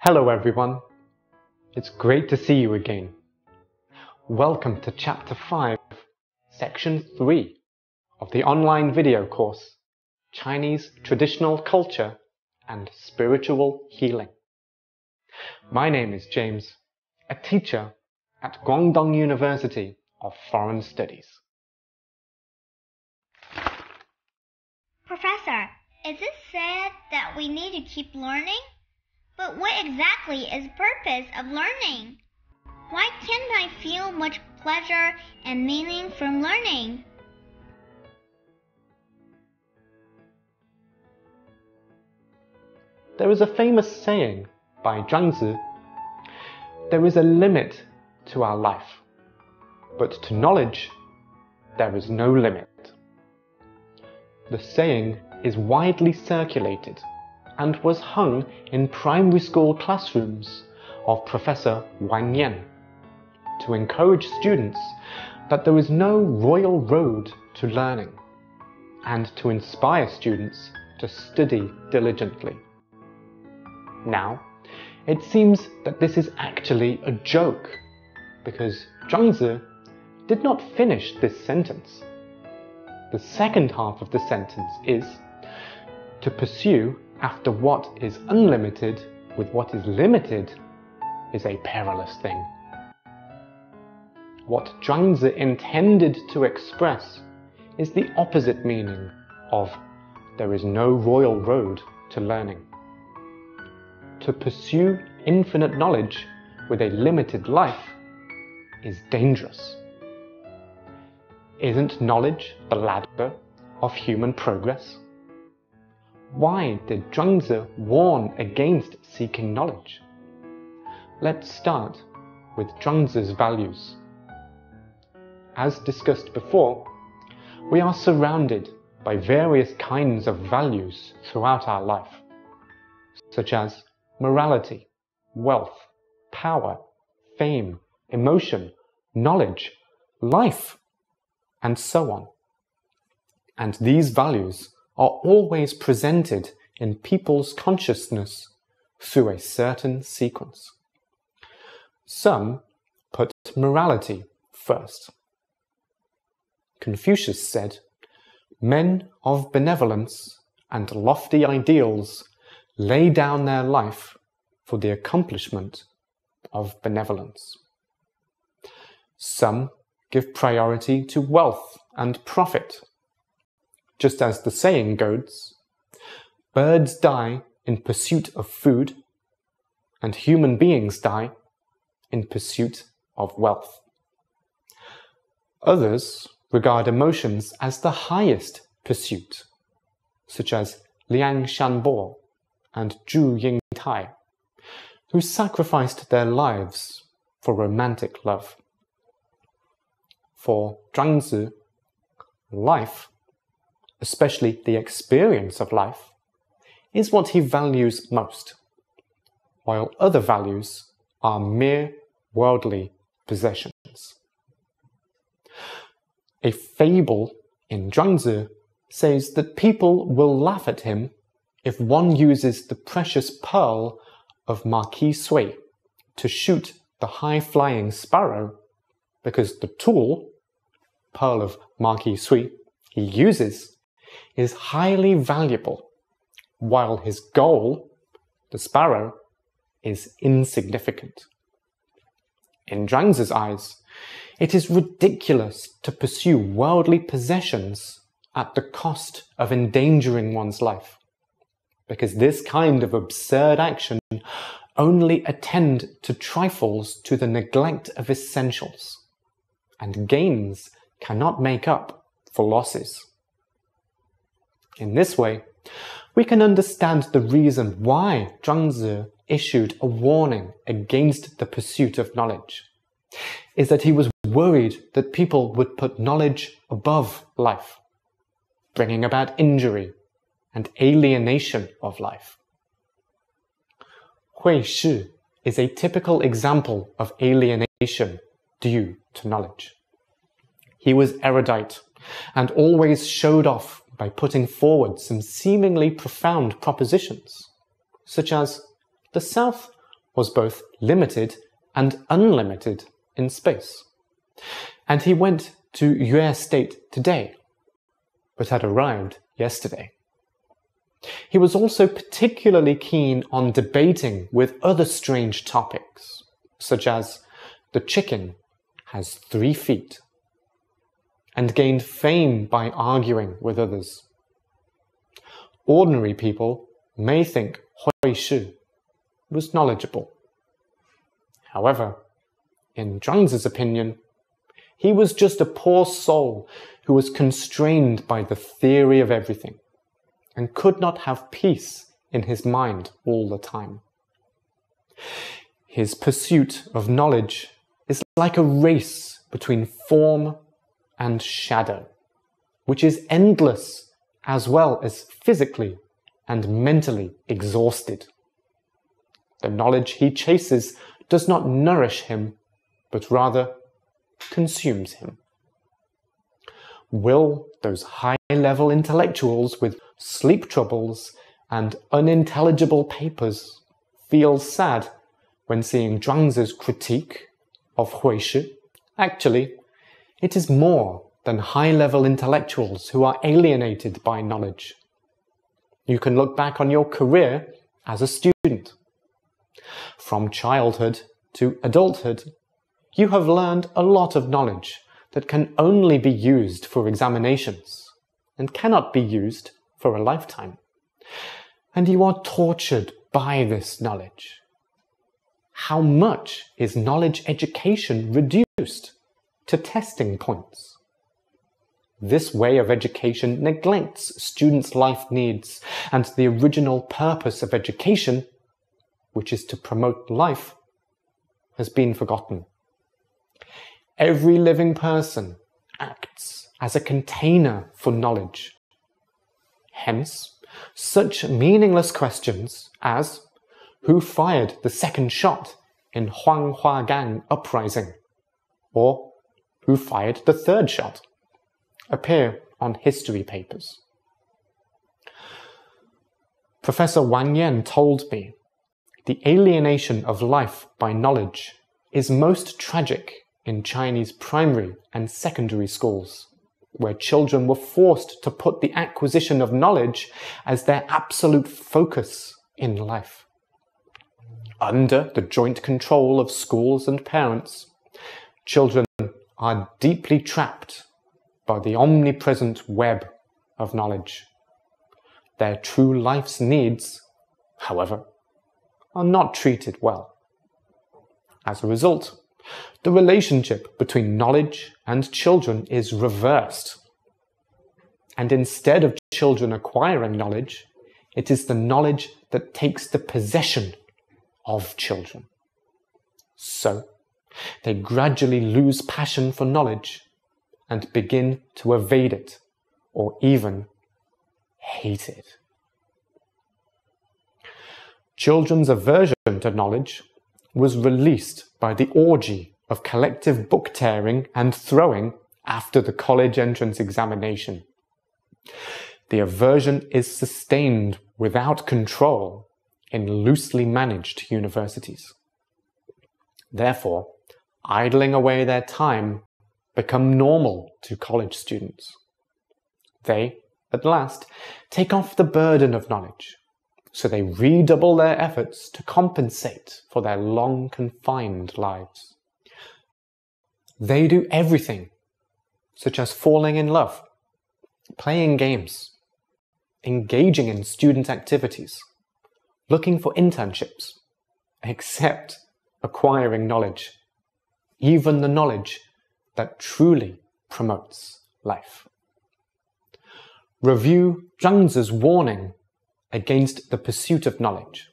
Hello everyone, it's great to see you again. Welcome to Chapter 5, Section 3 of the online video course, Chinese Traditional Culture and Spiritual Healing. My name is James, a teacher at Guangdong University of Foreign Studies. Professor, is it said that we need to keep learning? But what exactly is the purpose of learning? Why can't I feel much pleasure and meaning from learning? There is a famous saying by Zhuangzi, "There is a limit to our life, but to knowledge there is no limit." The saying is widely circulated and was hung in primary school classrooms of Professor Wang Yan to encourage students that there is no royal road to learning and to inspire students to study diligently. Now, it seems that this is actually a joke because Zhuangzi did not finish this sentence. The second half of the sentence is, "To pursue after what is unlimited with what is limited is a perilous thing." What Zhuangzi intended to express is the opposite meaning of "there is no royal road to learning." To pursue infinite knowledge with a limited life is dangerous. Isn't knowledge the ladder of human progress? Why did Zhuangzi warn against seeking knowledge? Let's start with Zhuangzi's values. As discussed before, we are surrounded by various kinds of values throughout our life, such as morality, wealth, power, fame, emotion, knowledge, life, and so on. And these values are always presented in people's consciousness through a certain sequence. Some put morality first. Confucius said, "Men of benevolence and lofty ideals lay down their life for the accomplishment of benevolence." Some give priority to wealth and profit. Just as the saying goes, "Birds die in pursuit of food, and human beings die in pursuit of wealth." Others regard emotions as the highest pursuit, such as Liang Shanbo and Zhu Yingtai, who sacrificed their lives for romantic love. For Zhuangzi, life, especially the experience of life, is what he values most, while other values are mere worldly possessions. A fable in Zhuangzi says that people will laugh at him if one uses the precious pearl of Marquis Sui to shoot the high-flying sparrow, because the tool, pearl of Marquis Sui, he uses is highly valuable, while his goal, the sparrow, is insignificant. In Zhuangzi's eyes, it is ridiculous to pursue worldly possessions at the cost of endangering one's life, because this kind of absurd action only attend to trifles to the neglect of essentials, and gains cannot make up for losses. In this way, we can understand the reason why Zhuangzi issued a warning against the pursuit of knowledge, is that he was worried that people would put knowledge above life, bringing about injury and alienation of life. Hui Shi is a typical example of alienation due to knowledge. He was erudite and always showed off by putting forward some seemingly profound propositions, such as the South was both limited and unlimited in space. And he went to Yue State today, but had arrived yesterday. He was also particularly keen on debating with other strange topics, such as the chicken has 3 feet, and gained fame by arguing with others. Ordinary people may think Hui Shi was knowledgeable. However, in Zhuangzi's opinion, he was just a poor soul who was constrained by the theory of everything and could not have peace in his mind all the time. His pursuit of knowledge is like a race between form and shadow, which is endless as well as physically and mentally exhausted. The knowledge he chases does not nourish him, but rather consumes him. Will those high-level intellectuals with sleep troubles and unintelligible papers feel sad when seeing Zhuangzi's critique of Hui Shi? Actually, it is more than high-level intellectuals who are alienated by knowledge. You can look back on your career as a student. From childhood to adulthood, you have learned a lot of knowledge that can only be used for examinations and cannot be used for a lifetime. And you are tortured by this knowledge. How much is knowledge education reduced to testing points? This way of education neglects students' life needs and the original purpose of education, which is to promote life, has been forgotten. Every living person acts as a container for knowledge. Hence, such meaningless questions as who fired the second shot in Huanghuagang uprising, or who fired the third shot, appear on history papers. Professor Wang Yan told me the alienation of life by knowledge is most tragic in Chinese primary and secondary schools, where children were forced to put the acquisition of knowledge as their absolute focus in life. Under the joint control of schools and parents, children are deeply trapped by the omnipresent web of knowledge. Their true life's needs, however, are not treated well. As a result, the relationship between knowledge and children is reversed. And instead of children acquiring knowledge, it is the knowledge that takes the possession of children. So, they gradually lose passion for knowledge and begin to evade it, or even hate it. Children's aversion to knowledge was released by the orgy of collective book tearing and throwing after the college entrance examination. The aversion is sustained without control in loosely managed universities. Therefore, idling away their time become normal to college students. They, at last, take off the burden of knowledge, so they redouble their efforts to compensate for their long confined lives. They do everything, such as falling in love, playing games, engaging in student activities, looking for internships, except acquiring knowledge, even the knowledge that truly promotes life. Review Zhuangzi's warning against the pursuit of knowledge.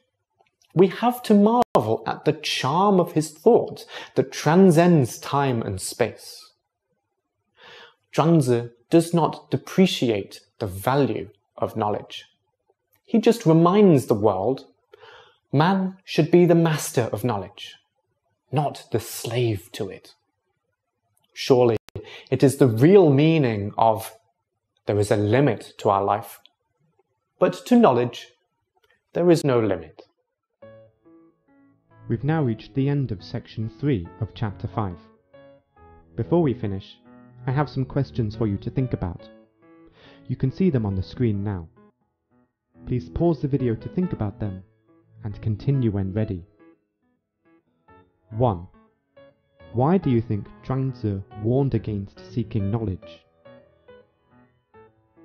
We have to marvel at the charm of his thought that transcends time and space. Zhuangzi does not depreciate the value of knowledge. He just reminds the world, man should be the master of knowledge, not the slave to it. Surely, it is the real meaning of there is a limit to our life, but to knowledge, there is no limit. We've now reached the end of section 3 of chapter 5. Before we finish, I have some questions for you to think about. You can see them on the screen now. Please pause the video to think about them and continue when ready. 1. Why do you think Zhuangzi warned against seeking knowledge?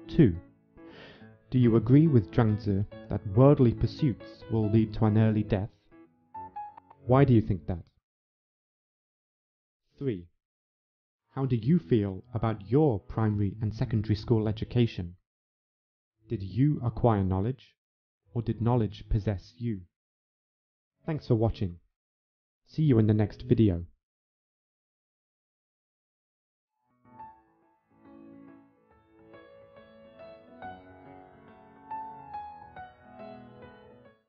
2. Do you agree with Zhuangzi that worldly pursuits will lead to an early death? Why do you think that? 3. How do you feel about your primary and secondary school education? Did you acquire knowledge, or did knowledge possess you? Thanks for watching. See you in the next video.